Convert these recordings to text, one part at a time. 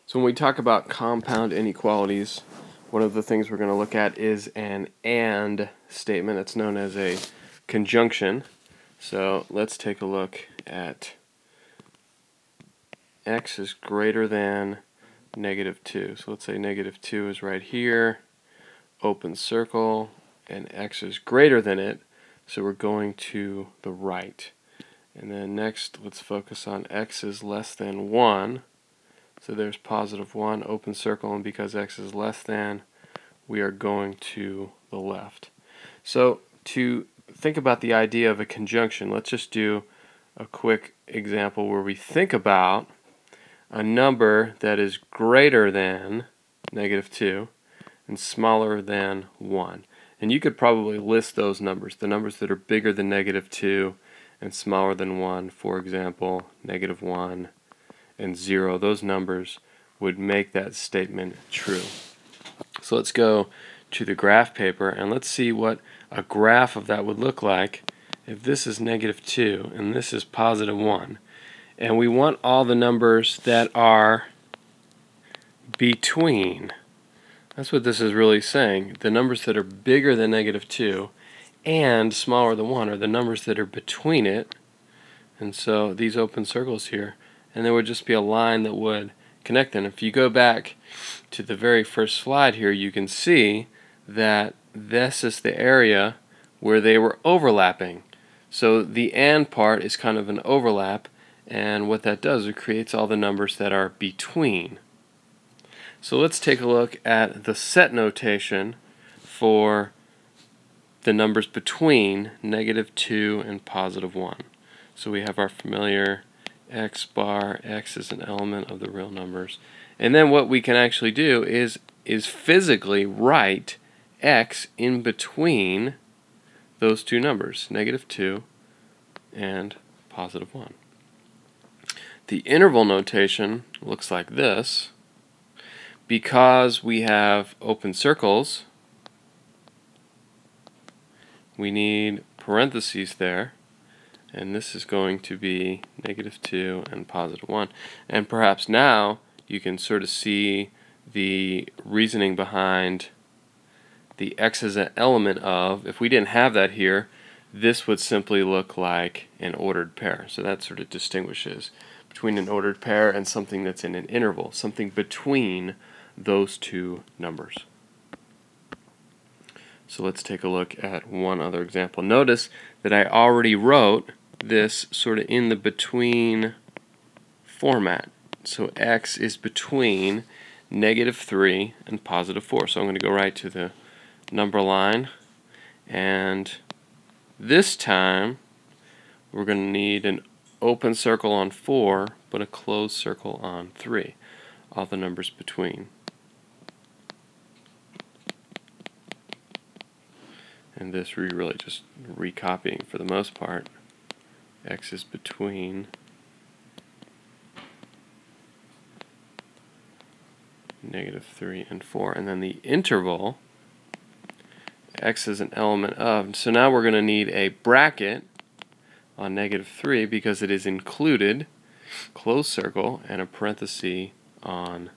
So when we talk about compound inequalities, one of the things we're going to look at is an AND statement. It's known as a conjunction. So let's take a look at x is greater than -2. So let's say -2 is right here, open circle, and x is greater than it, so we're going to the right. And then next, let's focus on x is less than 1. So there's +1, open circle, and because x is less than, we are going to the left. So to think about the idea of a conjunction, let's just do a quick example where we think about a number that is greater than -2 and smaller than 1. And you could probably list those numbers, the numbers that are bigger than -2 and smaller than 1, for example, -1 and 0. Those numbers would make that statement true. So let's go to the graph paper and let's see what a graph of that would look like if this is -2 and this is +1. And we want all the numbers that are between. That's what this is really saying. The numbers that are bigger than -2 and smaller than 1 are the numbers that are between it. And so these open circles here, and there would just be a line that would connect them. If you go back to the very first slide here, you can see that this is the area where they were overlapping. So the AND part is kind of an overlap, and what that does, it creates all the numbers that are between. So let's take a look at the set notation for the numbers between -2 and +1. So we have our familiar x bar. X is an element of the real numbers. And then what we can actually do is physically write x in between those two numbers, -2 and +1. The interval notation looks like this. Because we have open circles, we need parentheses there, and this is going to be -2 and +1. And perhaps now you can sort of see the reasoning behind the x as an element of. If we didn't have that here, this would simply look like an ordered pair. So that sort of distinguishes between an ordered pair and something that's in an interval, something between those two numbers. So let's take a look at one other example. Notice that I already wrote this sort of in the between format. So x is between -3 and +4. So I'm going to go right to the number line, and this time we're going to need an open circle on 4 but a closed circle on 3. All the numbers between. And this we're really just recopying for the most part. X is between -3 and 4. And then the interval, x is an element of. So now we're going to need a bracket on -3 because it is included, closed circle, and a parenthesis on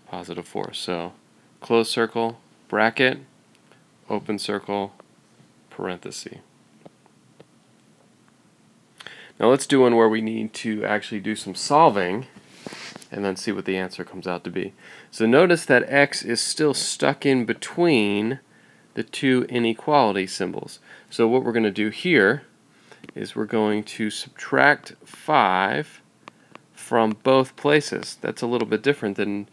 +4. So closed circle, bracket, open circle, parenthesis. Now let's do one where we need to actually do some solving and then see what the answer comes out to be. So notice that x is still stuck in between the two inequality symbols. So what we're going to do here is we're going to subtract 5 from both places. That's a little bit different than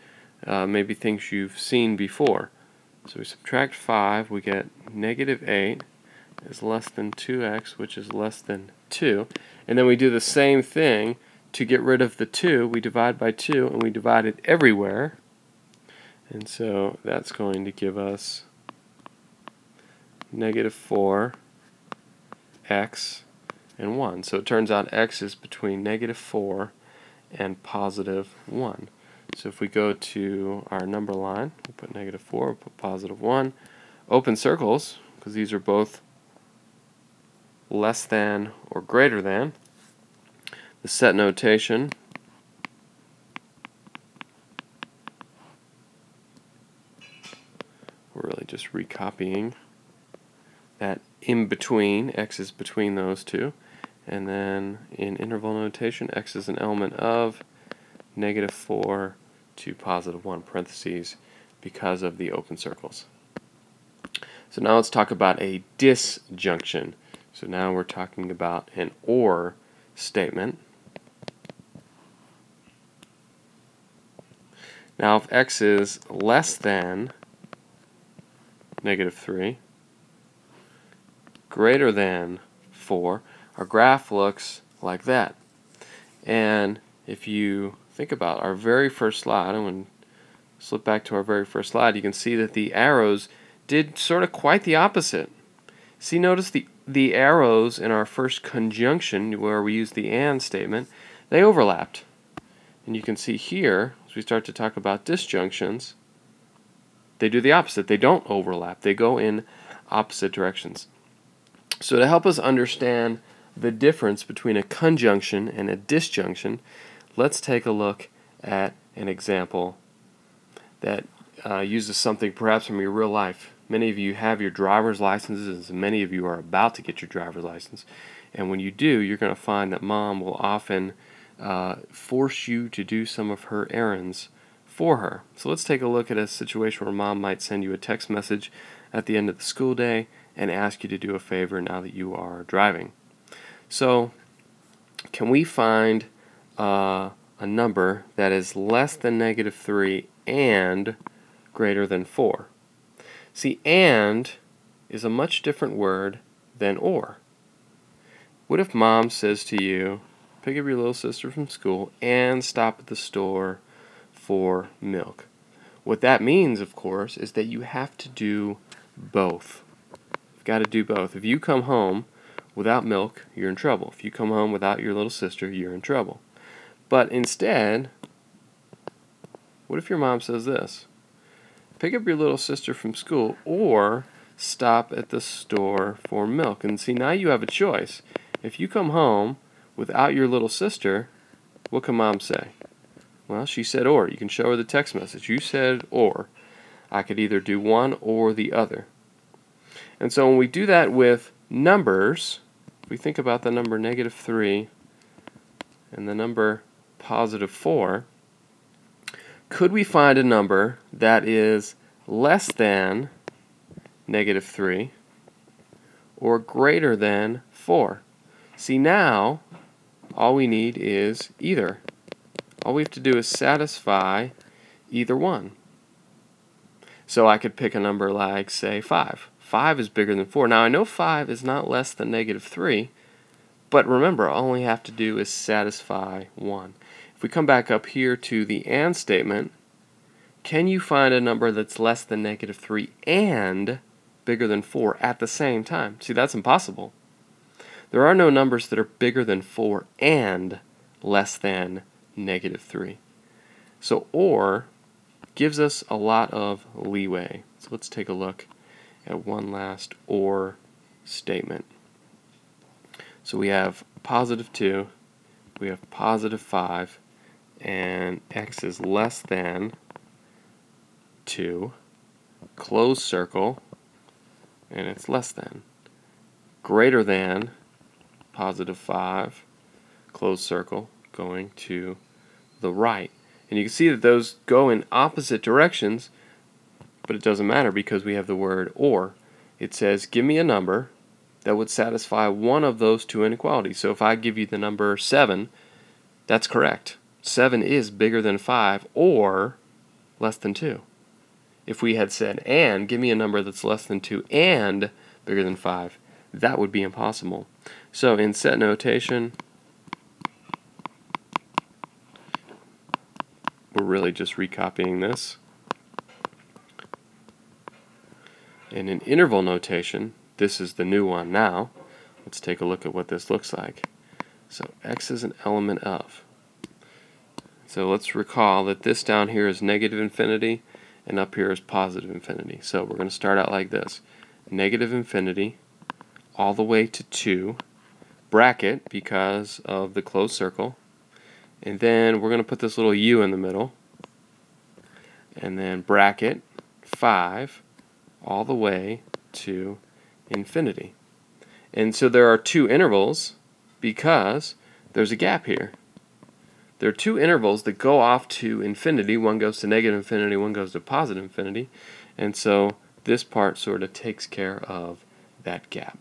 maybe things you've seen before. So we subtract 5, we get -8 is less than 2x, which is less than 2. And then we do the same thing to get rid of the 2. We divide by 2 and we divide it everywhere. And so that's going to give us -4x and 1. So it turns out x is between -4 and +1. So if we go to our number line, we'll put -4, we'll put +1. Open circles, because these are both less than or greater than. The set notation just recopying that in between, x is between those two, and then in interval notation, x is an element of -4 to +1 parentheses because of the open circles. So now let's talk about a disjunction. So now we're talking about an OR statement. Now if x is less than -3, greater than 4, our graph looks like that. And if you think about our very first slide, I'm going to slip back to our very first slide, you can see that the arrows did sort of quite the opposite. See, notice the arrows in our first conjunction, where we use the AND statement, they overlapped. And you can see here, as we start to talk about disjunctions, they do the opposite. They don't overlap. They go in opposite directions. So to help us understand the difference between a conjunction and a disjunction, let's take a look at an example that uses something perhaps from your real life. Many of you have your driver's licenses, and many of you are about to get your driver's license. And when you do, you're going to find that mom will often force you to do some of her errands for her. So let's take a look at a situation where mom might send you a text message at the end of the school day and ask you to do a favor now that you are driving. So can we find a number that is less than -3 and greater than 4? See, and is a much different word than or. What if mom says to you, pick up your little sister from school and stop at the store for milk? What that means, of course, is that you have to do both. You've got to do both. If you come home without milk, you're in trouble. If you come home without your little sister, you're in trouble. But instead, what if your mom says this? Pick up your little sister from school or stop at the store for milk. And see, now you have a choice. If you come home without your little sister, what can mom say? Well, she said or. You can show her the text message. You said or. I could either do one or the other. And so when we do that with numbers, we think about the number -3 and the number +4, could we find a number that is less than -3 or greater than 4? See, now all we need is either. All we have to do is satisfy either one. So I could pick a number like, say, 5. 5 is bigger than 4. Now I know 5 is not less than -3, but remember, all we have to do is satisfy one. If we come back up here to the AND statement, can you find a number that's less than -3 and bigger than 4 at the same time? See, that's impossible. There are no numbers that are bigger than 4 and less than -3. So OR gives us a lot of leeway. So let's take a look at one last OR statement. So we have +2, we have +5, and x is less than 2, closed circle, and it's less than. Greater than +5, closed circle, going to the right. And you can see that those go in opposite directions, but it doesn't matter because we have the word or. It says, give me a number that would satisfy one of those two inequalities. So if I give you the number 7, that's correct. 7 is bigger than 5 or less than 2. If we had said, and give me a number that's less than 2 and bigger than 5, that would be impossible. So in set notation, we're really just recopying this. And in interval notation, this is the new one now. Let's take a look at what this looks like. So x is an element of. So let's recall that this down here is -infinity and up here is +infinity. So we're going to start out like this. -infinity all the way to 2, bracket because of the closed circle, and then we're going to put this little u in the middle, and then bracket 5, all the way to infinity. And so there are two intervals because there's a gap here. There are two intervals that go off to infinity. One goes to negative infinity, one goes to positive infinity. And so this part sort of takes care of that gap.